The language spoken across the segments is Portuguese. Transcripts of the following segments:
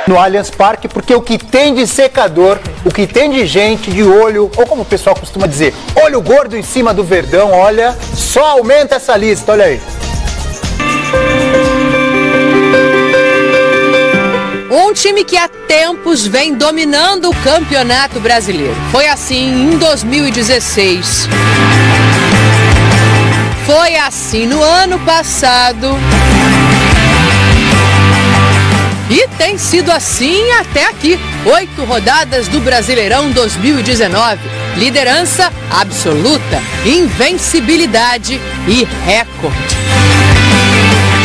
no Allianz Parque, porque o que tem de secador, o que tem de gente de olho, ou como o pessoal costuma dizer, olho gordo em cima do Verdão, olha, só aumenta essa lista, olha aí. Um time que há tempos vem dominando o Campeonato Brasileiro. Foi assim em 2016. Foi assim no ano passado. E tem sido assim até aqui. 8 rodadas do Brasileirão 2019. Liderança absoluta, invencibilidade e recorde.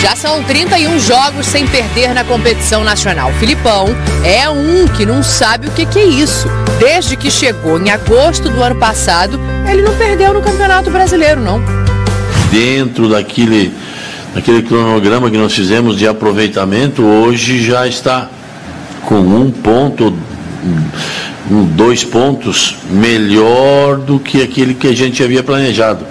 Já são 31 jogos sem perder na competição nacional. Filipão é um que não sabe o que é isso. Desde que chegou em agosto do ano passado, ele não perdeu no Campeonato Brasileiro, não. Dentro daquele cronograma que nós fizemos de aproveitamento, hoje já está com 2 pontos melhor do que aquele que a gente havia planejado.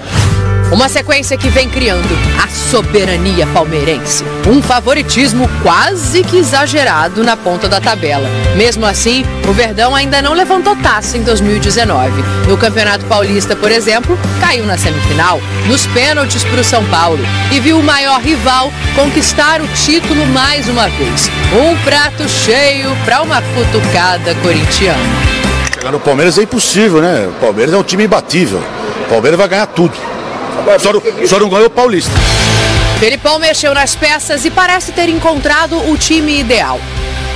Uma sequência que vem criando a soberania palmeirense. Um favoritismo quase que exagerado na ponta da tabela. Mesmo assim, o Verdão ainda não levantou taça em 2019. No Campeonato Paulista, por exemplo, caiu na semifinal, nos pênaltis para o São Paulo, e viu o maior rival conquistar o título mais uma vez. Um prato cheio para uma cutucada corintiana. Chegar no Palmeiras é impossível, né? O Palmeiras é um time imbatível. O Palmeiras vai ganhar tudo. Só não ganhou o Paulista. Felipão mexeu nas peças e parece ter encontrado o time ideal.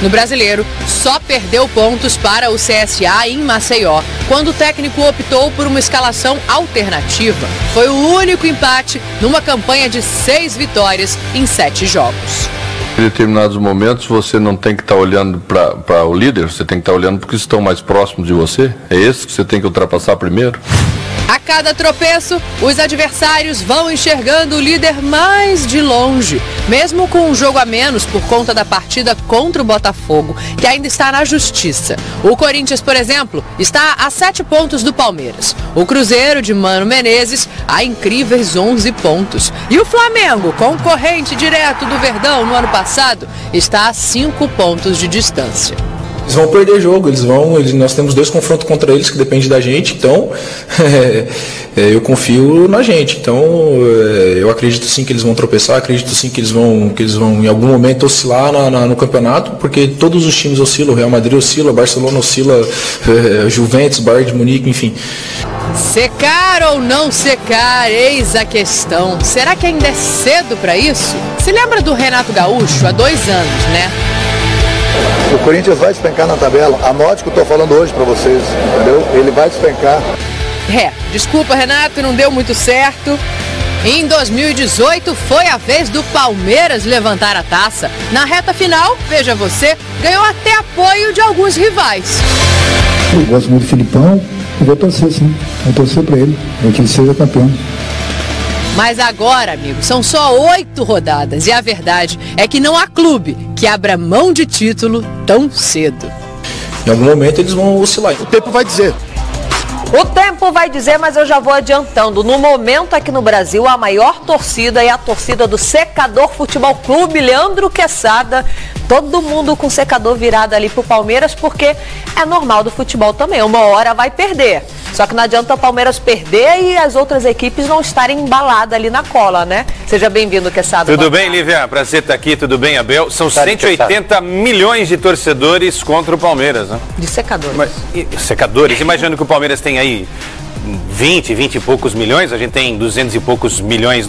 No Brasileiro, só perdeu pontos para o CSA em Maceió, quando o técnico optou por uma escalação alternativa. Foi o único empate numa campanha de 6 vitórias em 7 jogos. Em determinados momentos você não tem que estar olhando para o líder, você tem que estar olhando para os que estão mais próximos de você. É esse que você tem que ultrapassar primeiro. A cada tropeço, os adversários vão enxergando o líder mais de longe, mesmo com um jogo a menos por conta da partida contra o Botafogo, que ainda está na justiça. O Corinthians, por exemplo, está a 7 pontos do Palmeiras. O Cruzeiro, de Mano Menezes, a incríveis 11 pontos. E o Flamengo, concorrente direto do Verdão no ano passado, está a 5 pontos de distância. Eles vão perder jogo, nós temos 2 confrontos contra eles que depende da gente, então eu confio na gente. Então eu acredito sim que eles vão tropeçar, acredito sim que eles vão em algum momento oscilar no campeonato, porque todos os times oscilam, o Real Madrid oscila, o Barcelona oscila, Juventus, Bayern de Munique, enfim. Secar ou não secar, eis a questão. Será que ainda é cedo para isso? Se lembra do Renato Gaúcho há 2 anos, né? O Corinthians vai despencar na tabela. Anote o que eu estou falando hoje para vocês, entendeu? Ele vai despencar. Desculpa, Renato, não deu muito certo. Em 2018 foi a vez do Palmeiras levantar a taça. Na reta final, veja você, ganhou até apoio de alguns rivais. Eu gosto muito do Filipão e vou torcer sim. Vou torcer para ele, para que ele seja campeão. Mas agora, amigo, são só 8 rodadas e a verdade é que não há clube que abra mão de título tão cedo. Em algum momento eles vão oscilar. O tempo vai dizer. O tempo vai dizer, mas eu já vou adiantando. No momento aqui no Brasil, a maior torcida é a torcida do Secador Futebol Clube, Leandro Quesada. Todo mundo com o secador virado ali pro Palmeiras, porque é normal do futebol também. Uma hora vai perder. Só que não adianta o Palmeiras perder e as outras equipes não estarem embaladas ali na cola, né? Seja bem-vindo, Quesada. Tudo bem, Lívia? Prazer estar aqui. Tudo bem, Abel? São 180 milhões de torcedores contra o Palmeiras, né? De secadores. Secadores. Imaginando que o Palmeiras tem aí 20 e poucos milhões, a gente tem 200 e poucos milhões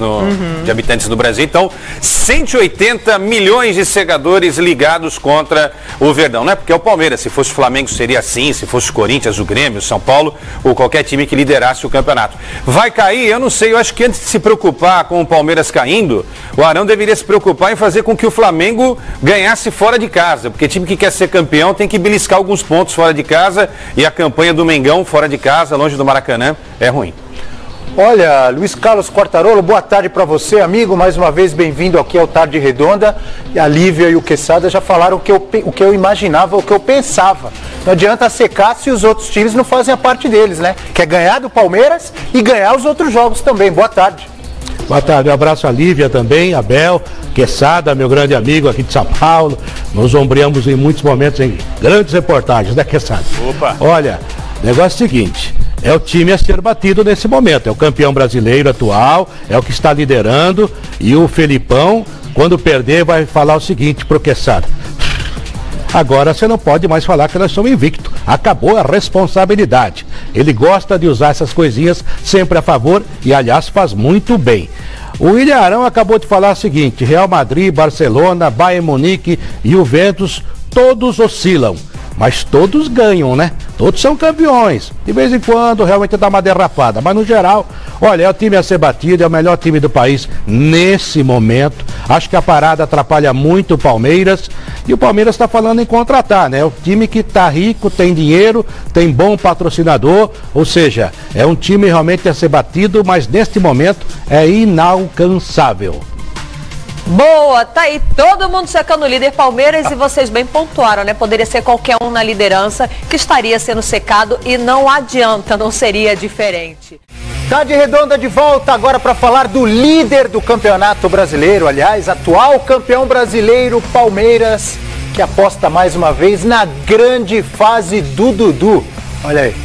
de habitantes no Brasil, então 180 milhões de secadores ligados contra o Verdão. Não é porque é o Palmeiras, se fosse o Flamengo seria assim, se fosse o Corinthians, o Grêmio, o São Paulo ou qualquer time que liderasse o campeonato. Vai cair? Eu não sei, eu acho que antes de se preocupar com o Palmeiras caindo, o Arão deveria se preocupar em fazer com que o Flamengo ganhasse fora de casa, porque time que quer ser campeão tem que beliscar alguns pontos fora de casa, e a campanha do Mengão fora de casa, longe do Maracanã, é ruim. Olha, Luiz Carlos Quartarolo, boa tarde para você, amigo. Mais uma vez, bem-vindo aqui ao Tarde Redonda. A Lívia e o Quesada já falaram o que eu imaginava, o que eu pensava. Não adianta secar se os outros times não fazem a parte deles, né? Quer ganhar do Palmeiras e ganhar os outros jogos também. Boa tarde. Boa tarde, um abraço a Lívia também, Abel, Quesada, meu grande amigo aqui de São Paulo. Nos ombreamos em muitos momentos em grandes reportagens, né, Quesada? Opa! Olha, o negócio é o seguinte, é o time a ser batido nesse momento, é o campeão brasileiro atual, é o que está liderando, e o Felipão, quando perder, vai falar o seguinte pro Quesada: agora você não pode mais falar que nós somos invictos. Acabou a responsabilidade. Ele gosta de usar essas coisinhas sempre a favor e, aliás, faz muito bem. O William Arão acabou de falar o seguinte: Real Madrid, Barcelona, Bayern Munique e Juventus, todos oscilam. Mas todos ganham, né? Todos são campeões. De vez em quando realmente dá uma derrapada. Mas no geral, olha, é o time a ser batido, é o melhor time do país nesse momento. Acho que a parada atrapalha muito o Palmeiras. E o Palmeiras está falando em contratar, né? É o time que está rico, tem dinheiro, tem bom patrocinador. Ou seja, é um time realmente a ser batido, mas neste momento é inalcançável. Boa, tá aí todo mundo secando o líder Palmeiras e vocês bem pontuaram, né? Poderia ser qualquer um na liderança que estaria sendo secado e não adianta, não seria diferente. Tarde Redonda de volta agora para falar do líder do Campeonato Brasileiro, aliás, atual campeão brasileiro, Palmeiras, que aposta mais uma vez na grande fase do Dudu. Olha aí.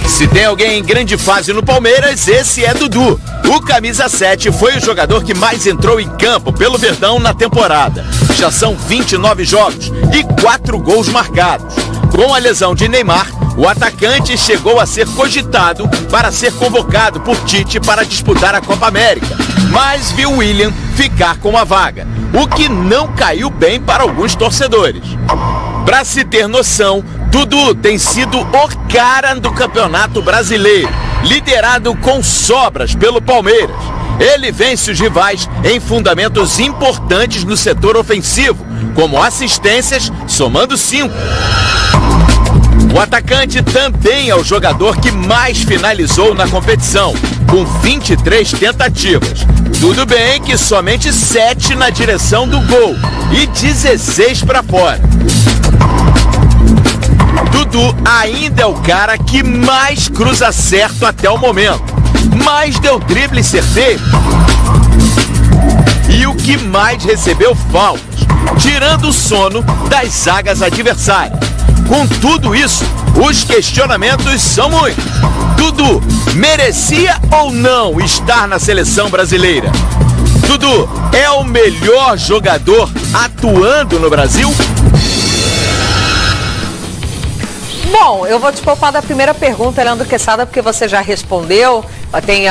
Se tem alguém em grande fase no Palmeiras, esse é Dudu. O camisa 7 foi o jogador que mais entrou em campo pelo Verdão na temporada. Já são 29 jogos e 4 gols marcados. Com a lesão de Neymar, o atacante chegou a ser cogitado para ser convocado por Tite para disputar a Copa América, mas viu William ficar com a vaga, o que não caiu bem para alguns torcedores. Para se ter noção, Dudu tem sido o cara do Campeonato Brasileiro, liderado com sobras pelo Palmeiras. Ele vence os rivais em fundamentos importantes no setor ofensivo, como assistências, somando 5. O atacante também é o jogador que mais finalizou na competição, com 23 tentativas. Tudo bem que somente 7 na direção do gol e 16 para fora. Dudu ainda é o cara que mais cruza certo até o momento, mais deu drible certeiro e o que mais recebeu faltas, tirando o sono das zagas adversárias. Com tudo isso, os questionamentos são muitos. Dudu merecia ou não estar na seleção brasileira? Dudu é o melhor jogador atuando no Brasil? Bom, eu vou te poupar da primeira pergunta, Leandro Quesada, porque você já respondeu. Tem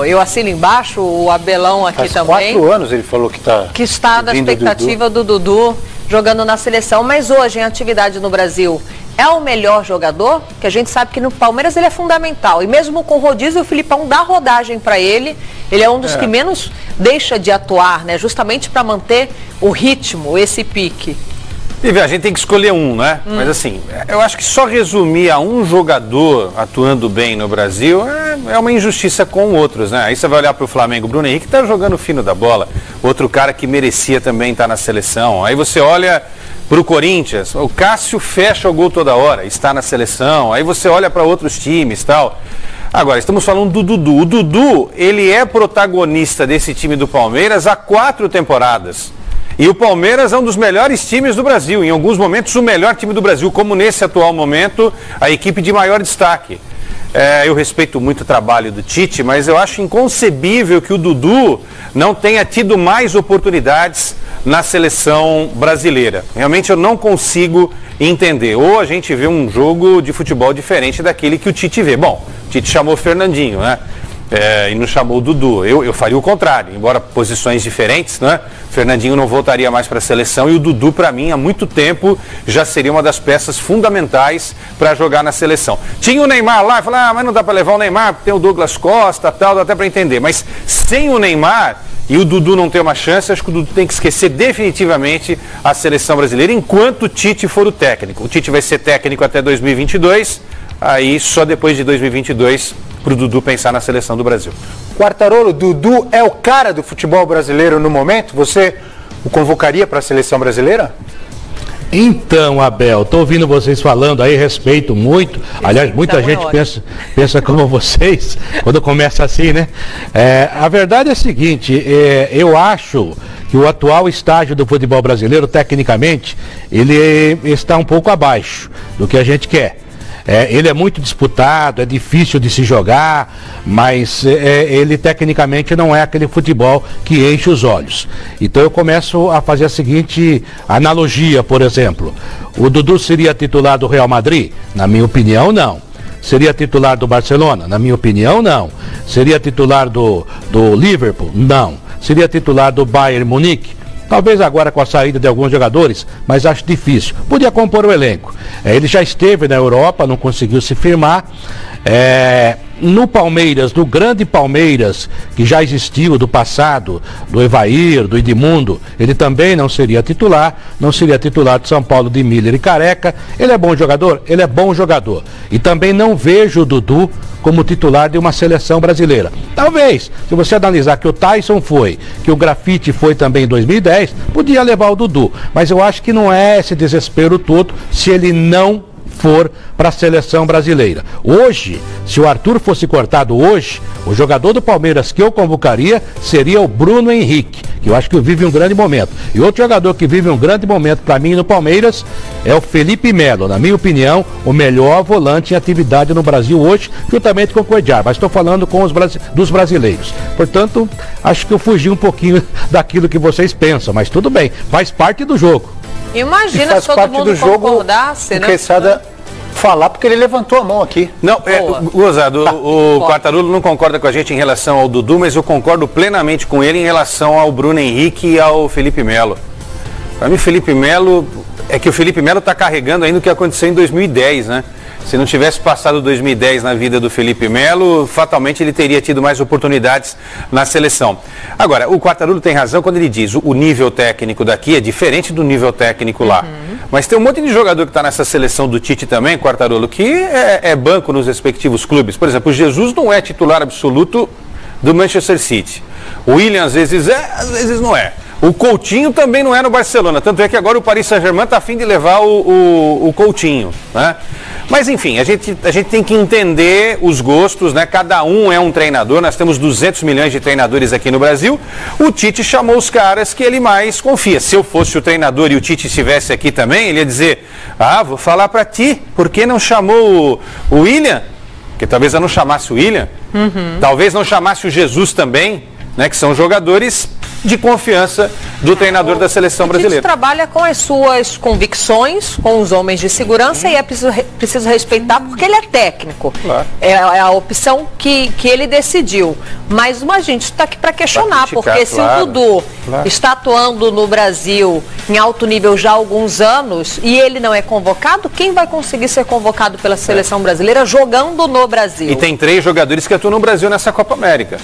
eu assino embaixo, o Abelão aqui Faz também. 4 anos ele falou que está na expectativa do Dudu jogando na seleção. Mas hoje, em atividade no Brasil, é o melhor jogador? Que a gente sabe que no Palmeiras ele é fundamental. E mesmo com o rodízio, o Filipão dá rodagem para ele. Ele é um dos que menos deixa de atuar, né? Justamente para manter o ritmo, esse pique. E a gente tem que escolher um, né? Mas assim, eu acho que só resumir a um jogador atuando bem no Brasil é uma injustiça com outros, né? Aí você vai olhar para o Flamengo, o Bruno Henrique está jogando fino da bola, outro cara que merecia também estar na seleção. Aí você olha para o Corinthians, o Cássio fecha o gol toda hora, está na seleção. Aí você olha para outros times e tal. Agora, estamos falando do Dudu. O Dudu, ele é protagonista desse time do Palmeiras há 4 temporadas. E o Palmeiras é um dos melhores times do Brasil, em alguns momentos o melhor time do Brasil, como nesse atual momento, a equipe de maior destaque. Eu respeito muito o trabalho do Tite, mas eu acho inconcebível que o Dudu não tenha tido mais oportunidades na seleção brasileira. Realmente eu não consigo entender. Ou a gente vê um jogo de futebol diferente daquele que o Tite vê. Bom, o Tite chamou o Fernandinho, né? E não chamou o Dudu. Eu faria o contrário, embora posições diferentes, né? O Fernandinho não voltaria mais para a seleção e o Dudu, para mim, há muito tempo já seria uma das peças fundamentais para jogar na seleção. Tinha o Neymar lá, falava, mas não dá para levar o Neymar, tem o Douglas Costa, tal, dá até para entender. Mas sem o Neymar e o Dudu não ter uma chance, acho que o Dudu tem que esquecer definitivamente a seleção brasileira enquanto o Tite for o técnico. O Tite vai ser técnico até 2022, aí só depois de 2022 para o Dudu pensar na seleção do Brasil. Quartarolo, Dudu é o cara do futebol brasileiro no momento? Você o convocaria para a seleção brasileira? Então, Abel, estou ouvindo vocês falando aí, respeito muito. Aliás, muita gente pensa como vocês, quando começa assim, né? A verdade é a seguinte, eu acho que o atual estágio do futebol brasileiro, tecnicamente, ele está um pouco abaixo do que a gente quer. Ele é muito disputado, é difícil de se jogar, mas ele tecnicamente não é aquele futebol que enche os olhos. Então eu começo a fazer a seguinte analogia, por exemplo. O Dudu seria titular do Real Madrid? Na minha opinião, não. Seria titular do Barcelona? Na minha opinião, não. Seria titular do Liverpool? Não. Seria titular do Bayern Munique? Talvez agora com a saída de alguns jogadores, mas acho difícil. Podia compor o elenco. Ele já esteve na Europa, não conseguiu se firmar. No Palmeiras, no grande Palmeiras, que já existiu do passado, do Evair, do Edmundo, ele também não seria titular de São Paulo de Miller e Careca. Ele é bom jogador? Ele é bom jogador. E também não vejo o Dudu como titular de uma seleção brasileira. Talvez, se você analisar que o Tyson foi, que o Grafite foi também em 2010, podia levar o Dudu. Mas eu acho que não é esse desespero todo se ele não for para a seleção brasileira. Hoje, se o Arthur fosse cortado hoje, o jogador do Palmeiras que eu convocaria seria o Bruno Henrique, que eu acho que vive um grande momento. E outro jogador que vive um grande momento para mim no Palmeiras é o Felipe Melo, na minha opinião, o melhor volante em atividade no Brasil hoje, juntamente com o Cuéllar, mas estou falando dos brasileiros. Portanto, acho que eu fugi um pouquinho daquilo que vocês pensam, mas tudo bem, faz parte do jogo. Imagina se todo mundo concordasse, né? Quesada falar, porque ele levantou a mão aqui. Não, Gozado, o Quartarolo não concorda com a gente em relação ao Dudu, mas eu concordo plenamente com ele em relação ao Bruno Henrique e ao Felipe Melo. Para mim, Felipe Melo, o Felipe Melo está carregando ainda o que aconteceu em 2010, né? Se não tivesse passado 2010 na vida do Felipe Melo, fatalmente ele teria tido mais oportunidades na seleção. Agora, o Quartarolo tem razão quando ele diz o nível técnico daqui é diferente do nível técnico lá. Mas tem um monte de jogador que está nessa seleção do Tite também, Quartarolo, que é banco nos respectivos clubes. Por exemplo, o Jesus não é titular absoluto do Manchester City. O Willian às vezes é, às vezes não é. O Coutinho também não é no Barcelona, tanto é que agora o Paris Saint-Germain está a fim de levar o Coutinho, né? Mas enfim, a gente tem que entender os gostos, né? Cada um é um treinador, nós temos 200 milhões de treinadores aqui no Brasil. O Tite chamou os caras que ele mais confia. Se eu fosse o treinador e o Tite estivesse aqui também, ele ia dizer, vou falar para ti, por que não chamou o Willian? Porque talvez eu não chamasse o Willian, talvez não chamasse o Jesus também, né? Que são jogadores de confiança do treinador da seleção brasileira. A gente trabalha com as suas convicções, com os homens de segurança, e é preciso respeitar porque ele é técnico. Claro. É a opção que ele decidiu. Mas a gente está aqui para questionar, porque se o Dudu está atuando no Brasil em alto nível já há alguns anos e ele não é convocado, quem vai conseguir ser convocado pela seleção brasileira jogando no Brasil? E tem 3 jogadores que atuam no Brasil nessa Copa América.